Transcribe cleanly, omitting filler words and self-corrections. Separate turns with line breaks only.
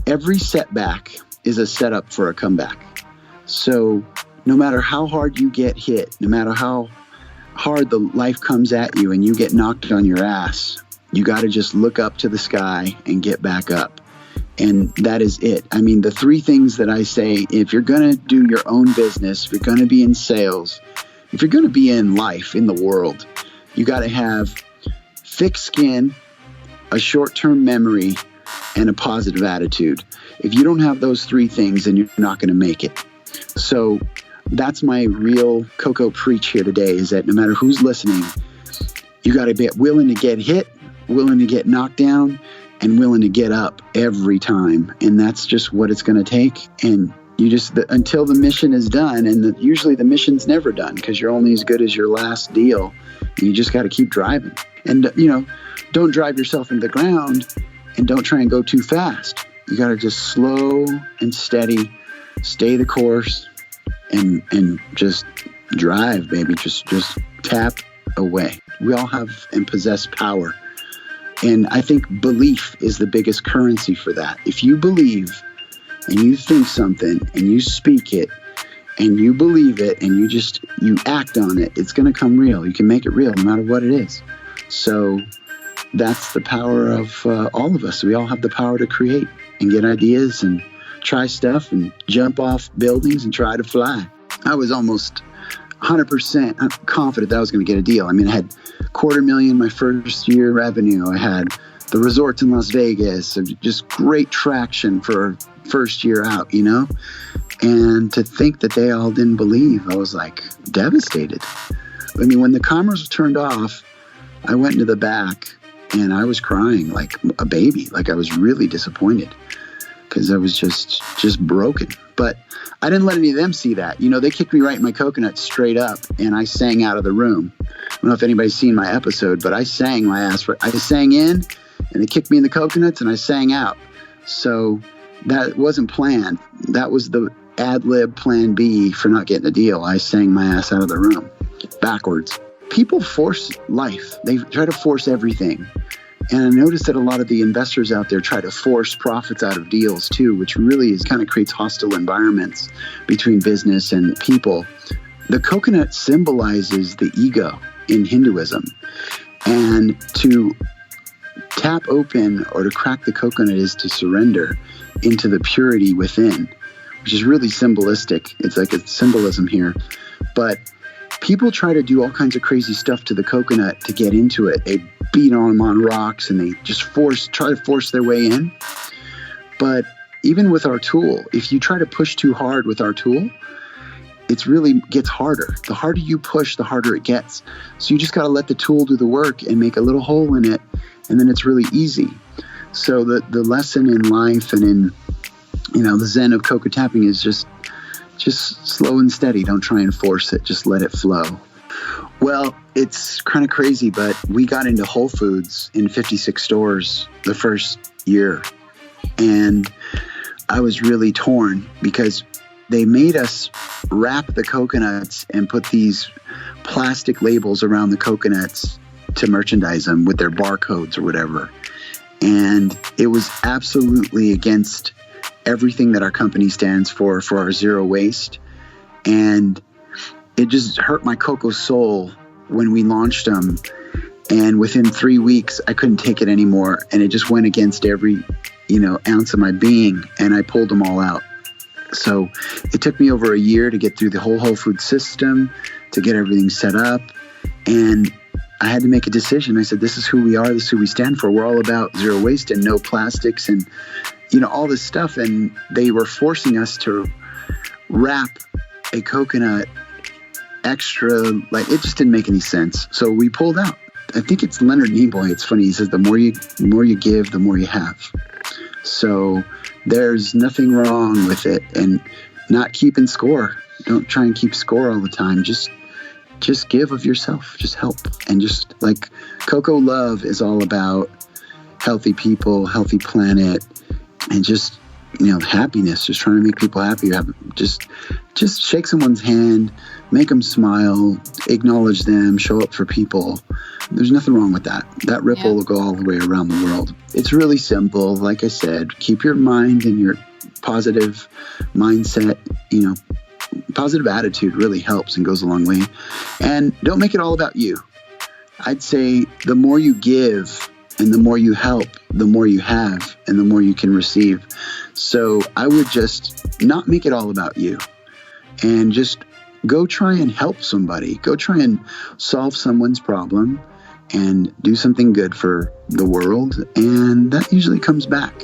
every setback is a setup for a comeback. So no matter how hard you get hit, no matter how hard the life comes at you and you get knocked on your ass, you got to just look up to the sky and get back up. And that is it. I mean, the three things that I say, if you're going to do your own business, if you're going to be in sales, if you're going to be in life, in the world, you got to have thick skin, a short-term memory, and a positive attitude. If you don't have those three things, then you're not going to make it. So that's my real Coco preach here today, is that no matter who's listening, you got to be willing to get hit, willing to get knocked down, and willing to get up every time. And that's just what it's going to take. And you just, until the mission is done, and usually the mission's never done because you're only as good as your last deal. And you just got to keep driving. And, don't drive yourself into the ground, and don't try and go too fast. You got to just slow and steady, stay the course, and just drive, baby. Just tap away. We all have and possess power. And I think belief is the biggest currency for that. If you believe and you think something and you speak it and you believe it and you act on it, it's going to come real. You can make it real no matter what it is. So that's the power of all of us. We all have the power to create and get ideas and try stuff and jump off buildings and try to fly. I was almost 100% confident that I was going to get a deal. I mean, I had $250,000 my first year revenue. I had the resorts in Las Vegas, just great traction for first year out, And to think that they all didn't believe, I was like devastated. I mean, when the cameras were turned off, I went into the back and I was crying like a baby. Like I was really disappointed because I was just broken. But I didn't let any of them see that. They kicked me right in my coconut straight up, and I sang out of the room. I don't know if anybody's seen my episode, but I sang my ass for. I sang in, and they kicked me in the coconuts, and I sang out. So that wasn't planned. That was the ad-lib plan B for not getting a deal. I sang my ass out of the room, backwards. People force life. They try to force everything. And I noticed that a lot of the investors out there try to force profits out of deals too, which really kind of creates hostile environments between business and people. The coconut symbolizes the ego in Hinduism. And to tap open or to crack the coconut is to surrender into the purity within, which is really symbolistic. It's like a symbolism here. But people try to do all kinds of crazy stuff to the coconut to get into it. They beat on them on rocks and they just try to force their way in. But even with our tool, if you try to push too hard with our tool, it really gets harder. The harder you push, the harder it gets. So you just got to let the tool do the work and make a little hole in it, and then it's really easy. So the lesson in life and in the zen of Coco tapping is just slow and steady. Don't try and force it. Just let it flow. Well, it's kind of crazy, but we got into Whole Foods in 56 stores the first year. And I was really torn because they made us wrap the coconuts and put these plastic labels around the coconuts to merchandise them with their barcodes or whatever. And it was absolutely against everything that our company stands for our zero waste. And it just hurt my Coco soul when we launched them. And within 3 weeks, I couldn't take it anymore. And it just went against every, ounce of my being. And I pulled them all out. So it took me over a year to get through the whole Whole Food system, to get everything set up. And I had to make a decision. I said, this is who we are. This is who we stand for. We're all about zero waste and no plastics and, all this stuff. And they were forcing us to wrap a coconut extra, it just didn't make any sense. So we pulled out. I think it's Leonard Nimoy. It's funny. He says, the more you give, the more you have. So there's nothing wrong with it, and not keeping score. Don't try and keep score all the time. Just give of yourself. Just help. And just like Coco Love is all about healthy people, healthy planet, and just happiness, just trying to make people happy. Just shake someone's hand, make them smile, acknowledge them, show up for people. There's nothing wrong with that. That ripple will go all the way around the world. It's really simple. Like I said, keep your mind in your positive mindset. Positive attitude really helps and goes a long way. And don't make it all about you. I'd say the more you give and the more you help, the more you have and the more you can receive. So I would just not make it all about you and just go try and help somebody. Go try and solve someone's problem and do something good for the world. And that usually comes back.